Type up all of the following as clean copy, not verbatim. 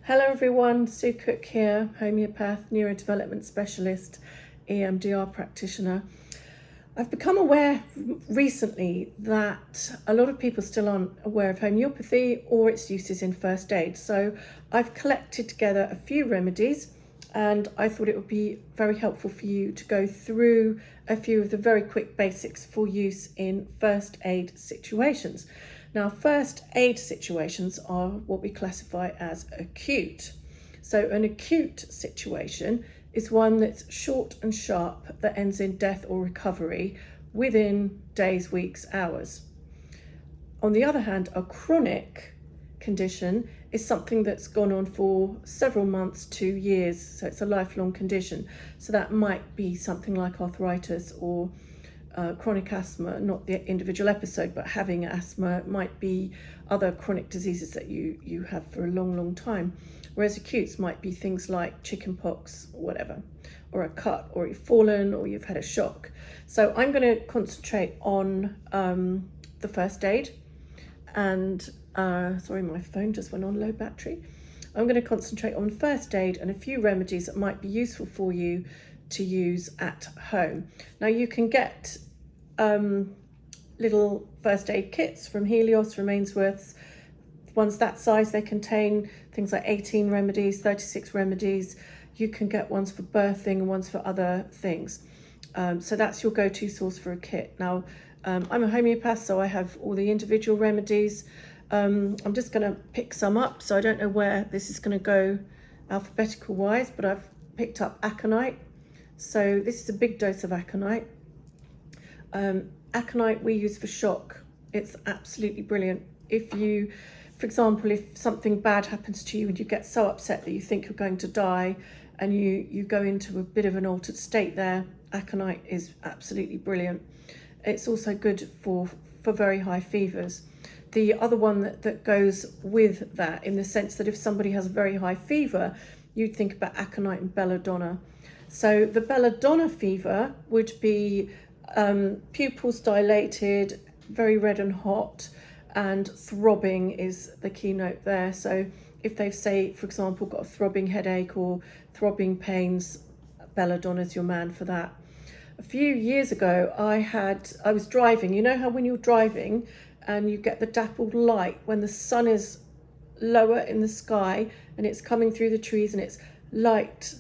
Hello everyone, Sue Cook here, homeopath, neurodevelopment specialist, EMDR practitioner. I've become aware recently that a lot of people still aren't aware of homeopathy or its uses in first aid. So I've collected together a few remedies and I thought it would be very helpful for you to go through a few of the very quick basics for use in first aid situations. Now, first aid situations are what we classify as acute. So an acute situation is one that's short and sharp that ends in death or recovery within days, weeks, hours. On the other hand, a chronic condition is something that's gone on for several months to years, so it's a lifelong condition. So that might be something like arthritis or chronic asthma, not the individual episode, but having asthma. It might be other chronic diseases that you have for a long time. Whereas acutes might be things like chicken pox or whatever, or a cut, or you've fallen, or you've had a shock. So I'm going to concentrate on the first aid. And sorry, my phone just went on low battery. I'm going to concentrate on first aid and a few remedies that might be useful for you to use at home. Now you can get little first aid kits from Helios, from Ainsworth. Ones that size, they contain things like 18 remedies, 36 remedies. You can get ones for birthing and ones for other things. So that's your go-to source for a kit. Now, I'm a homeopath, so I have all the individual remedies. I'm just going to pick some up, so I don't know where this is going to go alphabetical wise, but I've picked up Aconite. So this is a big dose of Aconite. Aconite we use for shock. It's absolutely brilliant. If you, for example, if something bad happens to you and you get so upset that you think you're going to die and you go into a bit of an altered state there, Aconite is absolutely brilliant. It's also good for very high fevers. The other one that goes with that, in the sense that if somebody has a very high fever, you'd think about Aconite and Belladonna. So the Belladonna fever would be pupils dilated, very red and hot, and throbbing is the keynote there. So if they've, say, for example, got a throbbing headache or throbbing pains, Belladonna's your man for that. A few years ago, I was driving. You know how when you're driving and you get the dappled light when the sun is lower in the sky and it's coming through the trees and it's light,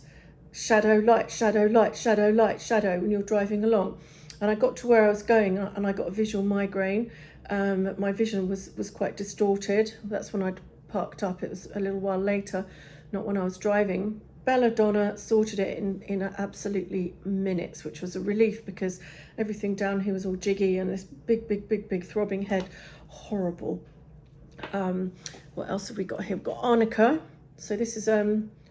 shadow, light, shadow, light, shadow, light, shadow when you're driving along. And I got to where I was going and I got a visual migraine. My vision was quite distorted. That's when I'd parked up. It was a little while later, not when I was driving. Belladonna sorted it in absolutely minutes, which was a relief because everything down here was all jiggy and this big throbbing head. Horrible. What else have we got here? We've got Arnica. So this is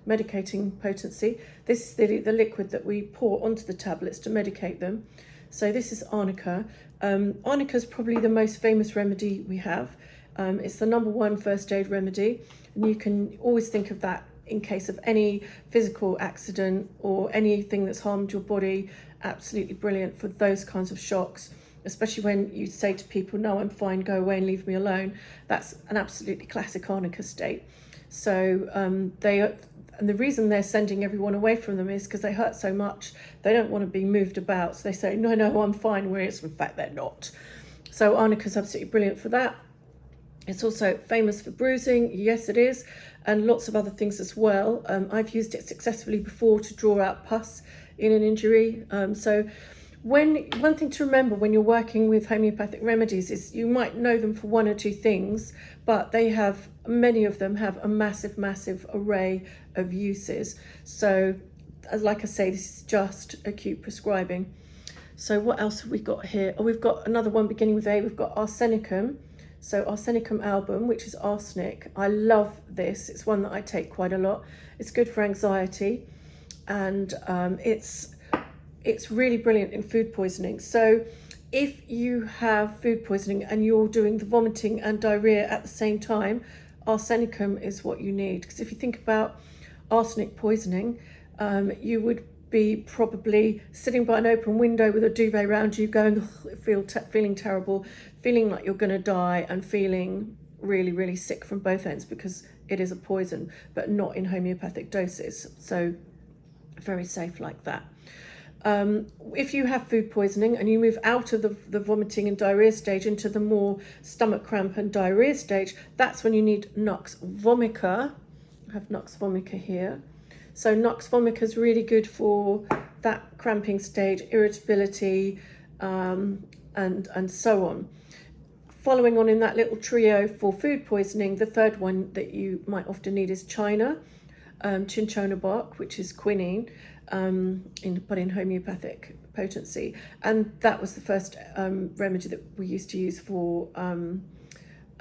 medicating potency. This is the liquid that we pour onto the tablets to medicate them. So this is Arnica. Arnica is probably the most famous remedy we have. It's the #1 first aid remedy, and you can always think of that in case of any physical accident or anything that's harmed your body. Absolutely brilliant for those kinds of shocks, especially when you say to people, no, I'm fine, go away and leave me alone. That's an absolutely classic Arnica state. So and the reason they're sending everyone away from them is because they hurt so much. They don't want to be moved about. So they say, no, I'm fine, whereas in fact they're not. So Arnica is absolutely brilliant for that. It's also famous for bruising. Yes, it is. And lots of other things as well. I've used it successfully before to draw out pus in an injury. So one thing to remember when you're working with homeopathic remedies is you might know them for one or two things, but many of them have a massive array of uses. So like I say, this is just acute prescribing. So what else have we got here? Oh, we've got another one beginning with A. We've got Arsenicum. So Arsenicum album, which is arsenic. I love this. It's one that I take quite a lot. It's good for anxiety, and it's really brilliant in food poisoning. So if you have food poisoning and you're doing the vomiting and diarrhea at the same time, Arsenicum is what you need. Because if you think about arsenic poisoning, you would be probably sitting by an open window with a duvet around you going, feeling terrible, feeling like you're going to die, and feeling really sick from both ends because it is a poison, but not in homeopathic doses. So very safe like that. If you have food poisoning and you move out of the vomiting and diarrhea stage into the more stomach cramp and diarrhea stage, that's when you need Nux Vomica. I have Nux Vomica here. So Nux Vomica is really good for that cramping stage, irritability, and so on. Following on in that little trio for food poisoning, the third one that you might often need is cinchona bark, which is quinine, but in homeopathic potency. And that was the first remedy that we used to use for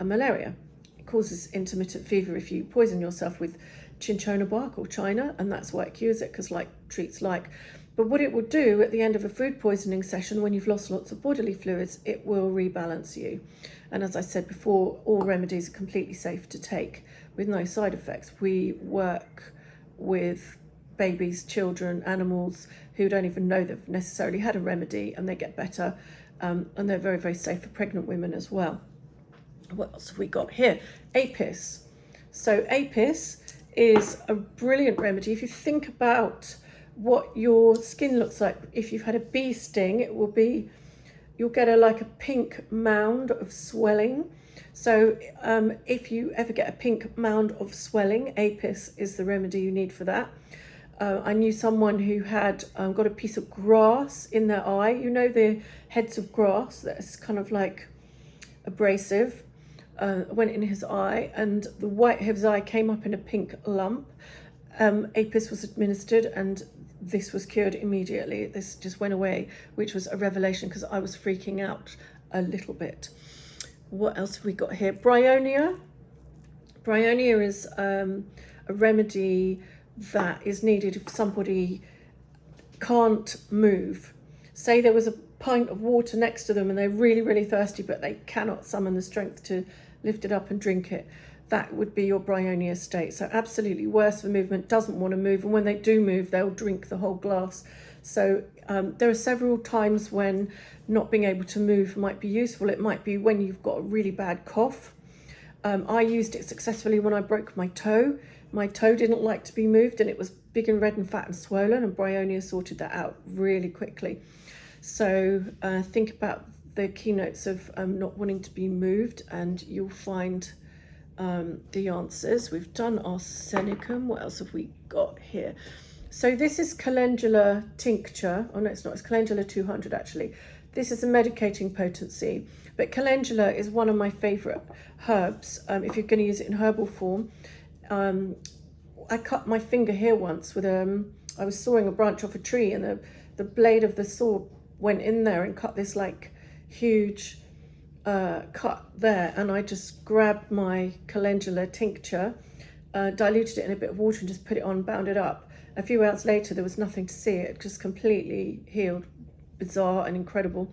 malaria. It causes intermittent fever if you poison yourself with cinchona bark or china, and that's why it cures it, because like treats like. But what it will do at the end of a food poisoning session, when you've lost lots of bodily fluids, it will rebalance you. And as I said before, all remedies are completely safe to take with no side effects. We work with babies, children, animals who don't even know they've necessarily had a remedy, and they get better, and they're very, very safe for pregnant women as well. What else have we got here? Apis. So apis is a brilliant remedy. If you think about what your skin looks like, if you've had a bee sting, it will be, you'll get like a pink mound of swelling. So if you ever get a pink mound of swelling, apis is the remedy you need for that. I knew someone who had got a piece of grass in their eye. You know, the heads of grass that's kind of like abrasive, went in his eye, and the white of his eye came up in a pink lump. Apis was administered and this was cured immediately. This just went away, which was a revelation because I was freaking out a little bit. What else have we got here? Bryonia. Bryonia is a remedy that is needed if somebody can't move. Say there was a pint of water next to them and they're really, really thirsty, but they cannot summon the strength to lift it up and drink it. That would be your Bryonia state. So absolutely worse for movement, doesn't want to move, and when they do move, they'll drink the whole glass. So there are several times when not being able to move might be useful. It might be when you've got a really bad cough. I used it successfully when I broke my toe. My toe didn't like to be moved and it was big and red and fat and swollen, and Bryonia sorted that out really quickly. So think about the keynotes of not wanting to be moved and you'll find the answers. We've done Arsenicum. What else have we got here? So this is Calendula tincture. Oh no, it's not. It's Calendula 200 actually. This is a medicating potency, but Calendula is one of my favorite herbs. If you're going to use it in herbal form, I cut my finger here once with I was sawing a branch off a tree, and the blade of the saw went in there and cut this like huge cut there, and I just grabbed my Calendula tincture, diluted it in a bit of water and just put it on, bound it up. A few hours later there was nothing to see. It just completely healed. Bizarre and incredible.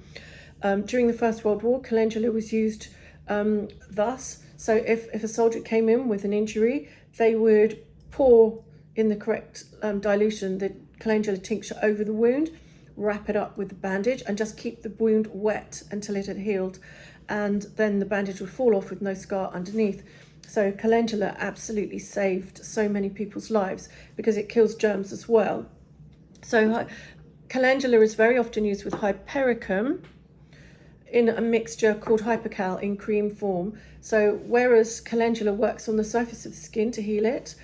During the First World War, Calendula was used thus. So if a soldier came in with an injury, they would pour in the correct dilution the Calendula tincture over the wound, wrap it up with the bandage and just keep the wound wet until it had healed, and then the bandage would fall off with no scar underneath. So Calendula absolutely saved so many people's lives because it kills germs as well. So Calendula is very often used with Hypericum in a mixture called Hypercal in cream form. So whereas Calendula works on the surface of the skin to heal it,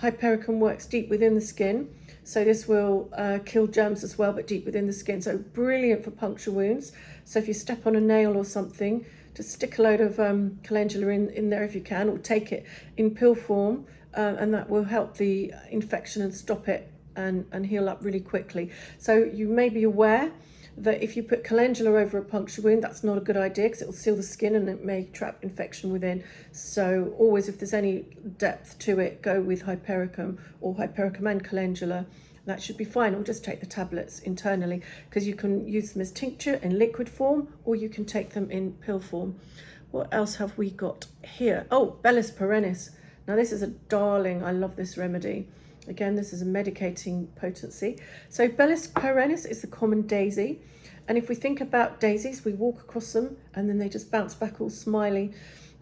Hypericum works deep within the skin. So this will kill germs as well, but deep within the skin. So brilliant for puncture wounds. So if you step on a nail or something, just stick a load of Calendula in there if you can, or take it in pill form, and that will help the infection and stop it and heal up really quickly. So you may be aware that if you put Calendula over a puncture wound, that's not a good idea because it will seal the skin and it may trap infection within. So always, if there's any depth to it, go with Hypericum or Hypericum and Calendula. That should be fine, or just take the tablets internally, because you can use them as tincture in liquid form or you can take them in pill form. What else have we got here? Oh, Bellis perennis. Now this is a darling. I love this remedy. Again, this is a medicating potency. So Bellis perennis is the common daisy. And if we think about daisies, we walk across them and then they just bounce back all smiley.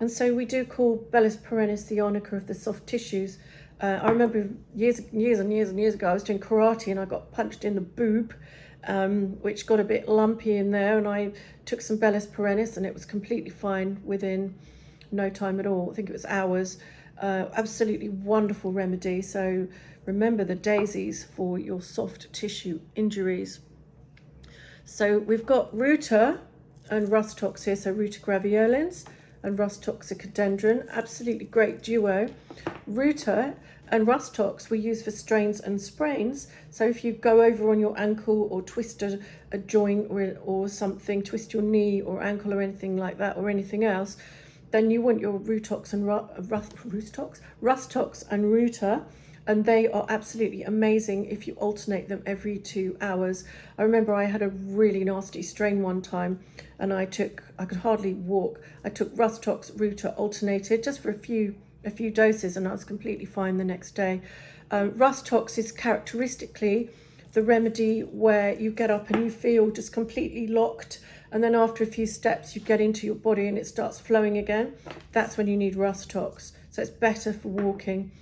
And so we do call Bellis perennis the Arnica of the soft tissues. I remember years and years ago, I was doing karate and I got punched in the boob, which got a bit lumpy in there, and I took some Bellis perennis and it was completely fine within no time at all. I think it was hours. Absolutely wonderful remedy. So remember the daisies for your soft tissue injuries. So we've got Ruta and Rhus tox here, so Ruta graveolens and Rhus toxicodendron, absolutely great duo. Ruta and Rhus tox we use for strains and sprains. So if you go over on your ankle or twist a joint or something, twist your knee or ankle or anything like that, or anything else, then you want your Rutox and Rhus tox and Ruta, and they are absolutely amazing if you alternate them every 2 hours. I remember I had a really nasty strain one time and I could hardly walk. I took Rhus tox, Ruta alternated just for a few doses, and I was completely fine the next day. Rhus tox is characteristically the remedy where you get up and you feel just completely locked, and then after a few steps you get into your body and it starts flowing again. That's when you need Rhus tox. So it's better for walking.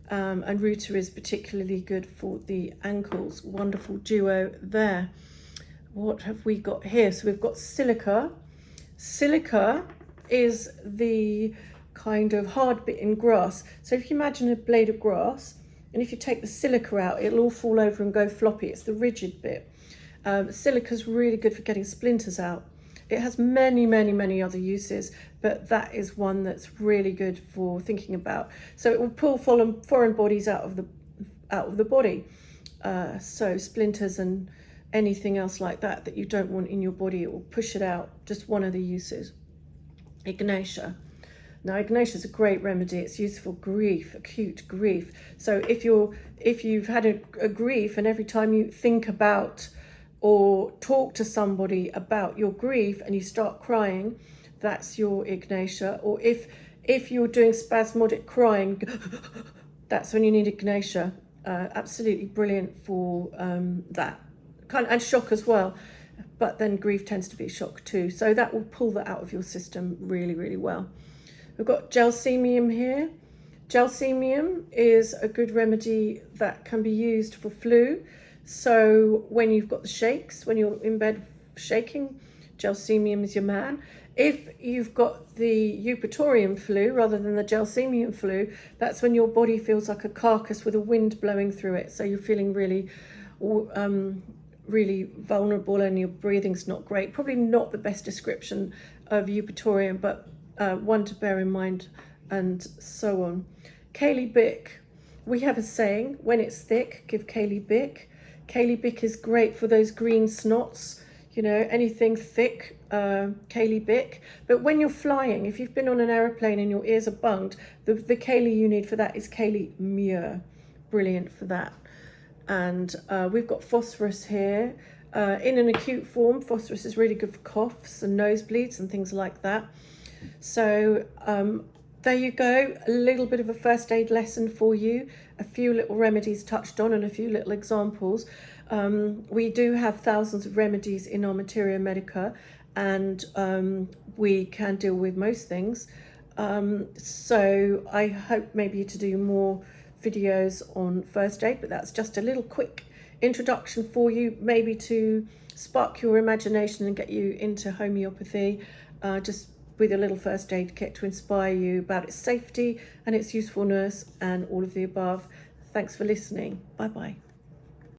And Ruta is particularly good for the ankles. Wonderful duo there. What have we got here? So we've got Silica. Silica is the kind of hard bit in grass. So if you imagine a blade of grass, and if you take the silica out, it'll all fall over and go floppy. It's the rigid bit. Silica is really good for getting splinters out. It has many other uses, but that is one that's really good for thinking about. So it will pull foreign bodies out of the body. So splinters and anything else like that you don't want in your body, it will push it out. Just one of the uses. Ignatia. Now, Ignatia is a great remedy. It's used for grief, acute grief. So if you've had a grief, and every time you think about or talk to somebody about your grief and you start crying, that's your Ignatia. Or if you're doing spasmodic crying, that's when you need Ignatia. Absolutely brilliant for that kind, and shock as well. But then grief tends to be shock too. So that will pull that out of your system really well. We've got Gelsemium here. Gelsemium is a good remedy that can be used for flu. So when you've got the shakes, when you're in bed shaking, Gelsemium is your man. If you've got the Eupatorium flu rather than the Gelsemium flu, that's when your body feels like a carcass with a wind blowing through it. So you're feeling really vulnerable and your breathing's not great. Probably not the best description of Eupatorium, but one to bear in mind, and so on. Kaylee Bic. We have a saying, when it's thick, give Kaylee Bic. Kaylee Bic is great for those green snots, you know, anything thick, Kaylee Bic. But when you're flying, if you've been on an aeroplane and your ears are bunged, the Kaylee you need for that is Kaylee Muir. Brilliant for that. And we've got Phosphorous here. In an acute form, Phosphorous is really good for coughs and nosebleeds and things like that. So there you go, a little bit of a first aid lesson for you, a few little remedies touched on and a few little examples. We do have thousands of remedies in our Materia Medica, and we can deal with most things. So I hope maybe to do more videos on first aid, but that's just a little quick introduction for you, maybe to spark your imagination and get you into homeopathy, just with a little first aid kit to inspire you about its safety and its usefulness and all of the above. Thanks for listening. Bye bye.